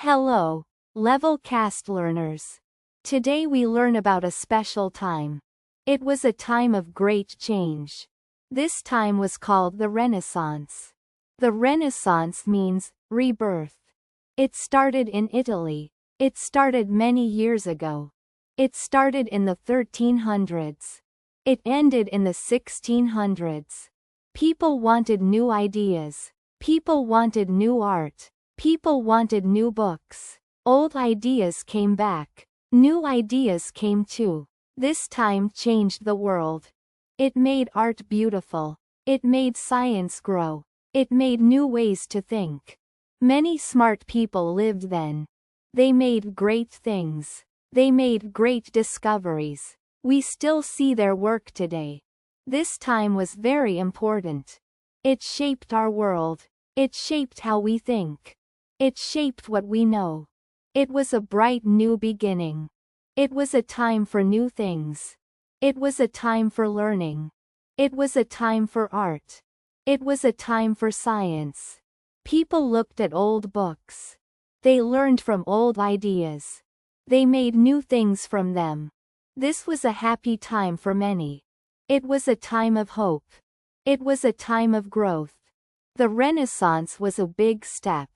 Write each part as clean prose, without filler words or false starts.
Hello, level cast learners. Today we learn about a special time. It was a time of great change. This time was called the Renaissance. The Renaissance means rebirth. It started in Italy. It started many years ago. It started in the 1300s. It ended in the 1600s. People wanted new ideas. People wanted new art. People wanted new books. Old ideas came back. New ideas came too. This time changed the world. It made art beautiful. It made science grow. It made new ways to think. Many smart people lived then. They made great things. They made great discoveries. We still see their work today. This time was very important. It shaped our world. It shaped how we think. It shaped what we know. It was a bright new beginning. It was a time for new things. It was a time for learning. It was a time for art. It was a time for science. People looked at old books. They learned from old ideas. They made new things from them. This was a happy time for many. It was a time of hope. It was a time of growth. The Renaissance was a big step.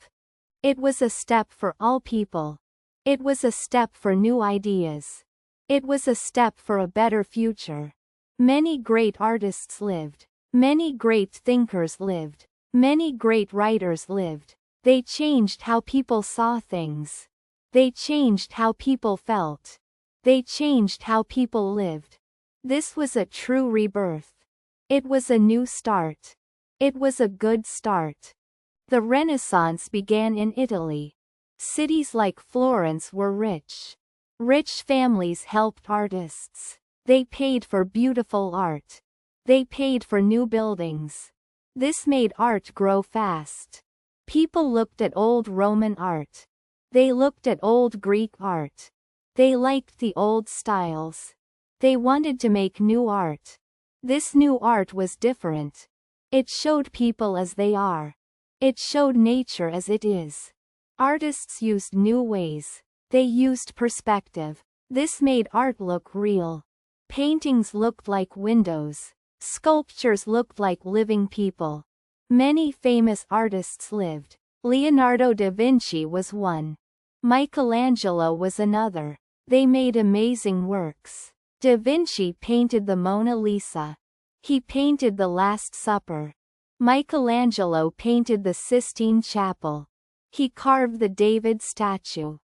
It was a step for all people. It was a step for new ideas. It was a step for a better future. Many great artists lived. Many great thinkers lived. Many great writers lived. They changed how people saw things. They changed how people felt. They changed how people lived. This was a true rebirth. It was a new start. It was a good start. The Renaissance began in Italy. Cities like Florence were rich. Rich families helped artists. They paid for beautiful art. They paid for new buildings. This made art grow fast. People looked at old Roman art. They looked at old Greek art. They liked the old styles. They wanted to make new art. This new art was different. It showed people as they are. It showed nature as it is. Artists used new ways. They used perspective. This made art look real. Paintings looked like windows. Sculptures looked like living people. Many famous artists lived. Leonardo da Vinci was one. Michelangelo was another. They made amazing works. Da Vinci painted the Mona Lisa. He painted the Last Supper. Michelangelo painted the Sistine Chapel. He carved the David statue.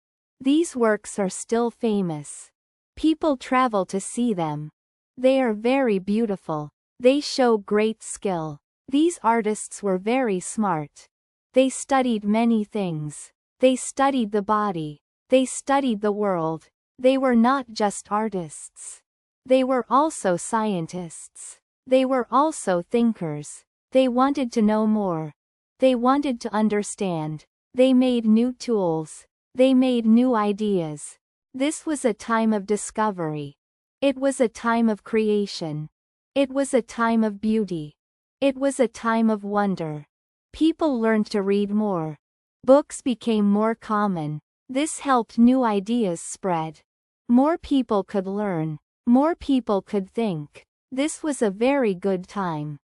These works are still famous. People travel to see them. They are very beautiful. They show great skill. These artists were very smart. They studied many things. They studied the body. They studied the world. They were not just artists. They were also scientists. They were also thinkers. They wanted to know more. They wanted to understand. They made new tools. They made new ideas. This was a time of discovery. It was a time of creation. It was a time of beauty. It was a time of wonder. People learned to read more. Books became more common. This helped new ideas spread. More people could learn. More people could think. This was a very good time.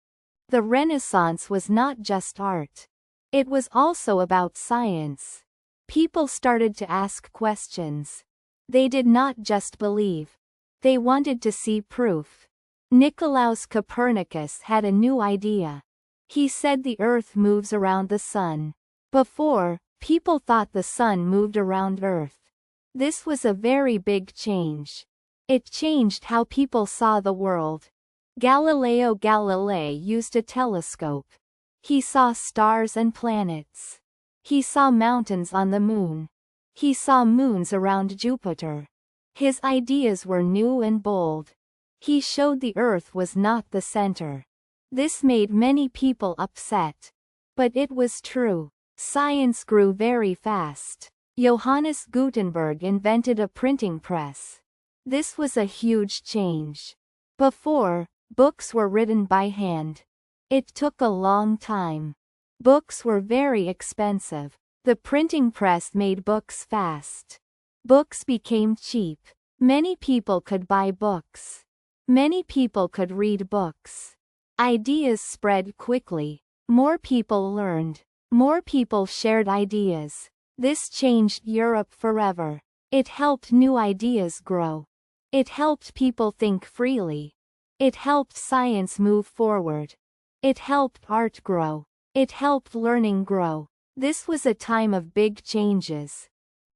The Renaissance was not just art. It was also about science. People started to ask questions. They did not just believe. They wanted to see proof. Nicolaus Copernicus had a new idea. He said the Earth moves around the sun. Before, people thought the sun moved around Earth. This was a very big change. It changed how people saw the world. Galileo Galilei used a telescope. He saw stars and planets. He saw mountains on the moon. He saw moons around Jupiter. His ideas were new and bold. He showed the Earth was not the center. This made many people upset. But it was true. Science grew very fast. Johannes Gutenberg invented a printing press. This was a huge change. Before, books were written by hand. It took a long time. Books were very expensive. The printing press made books fast. Books became cheap. Many people could buy books. Many people could read books. Ideas spread quickly. More people learned. More people shared ideas. This changed Europe forever. It helped new ideas grow. It helped people think freely. It helped science move forward. It helped art grow. It helped learning grow. This was a time of big changes.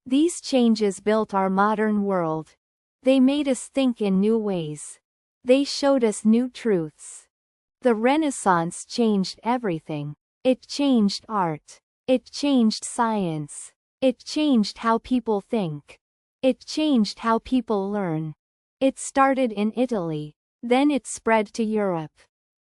These changes built our modern world. They made us think in new ways. They showed us new truths. The Renaissance changed everything. It changed art. It changed science. It changed how people think. It changed how people learn. It started in Italy. Then it spread to Europe.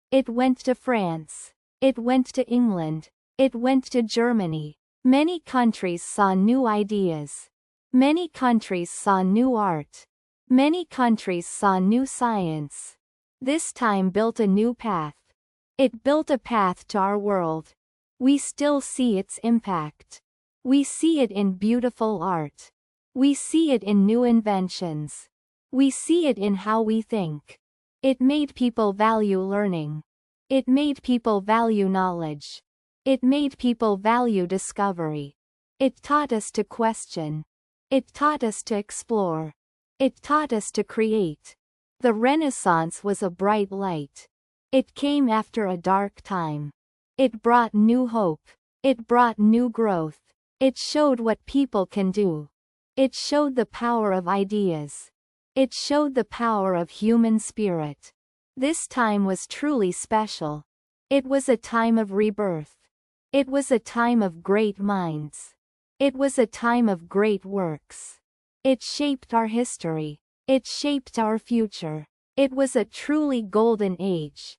It went to France. It went to England. It went to Germany. Many countries saw new ideas. Many countries saw new art. Many countries saw new science. This time built a new path. It built a path to our world. We still see its impact. We see it in beautiful art. We see it in new inventions. We see it in how we think. It made people value learning. It made people value knowledge. It made people value discovery. It taught us to question. It taught us to explore. It taught us to create. The Renaissance was a bright light. It came after a dark time. It brought new hope. It brought new growth. It showed what people can do. It showed the power of ideas. It showed the power of human spirit. This time was truly special. It was a time of rebirth. It was a time of great minds. It was a time of great works. It shaped our history. It shaped our future. It was a truly golden age.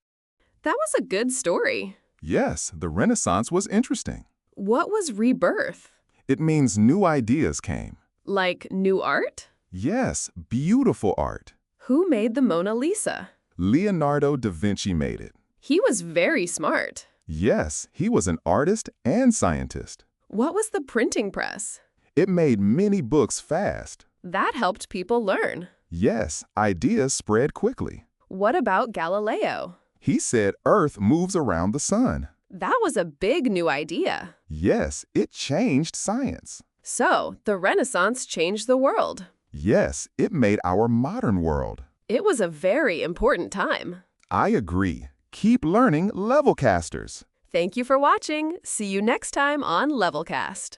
That was a good story. Yes, the Renaissance was interesting. What was rebirth? It means new ideas came. Like new art? Yes, beautiful art. Who made the Mona Lisa? Leonardo da Vinci made it. He was very smart. Yes, he was an artist and scientist. What was the printing press? It made many books fast. That helped people learn. Yes, ideas spread quickly. What about Galileo? He said Earth moves around the sun. That was a big new idea. Yes, it changed science. So, the Renaissance changed the world. Yes, it made our modern world. It was a very important time. I agree. Keep learning, Levelcasters. Thank you for watching. See you next time on Levelcast.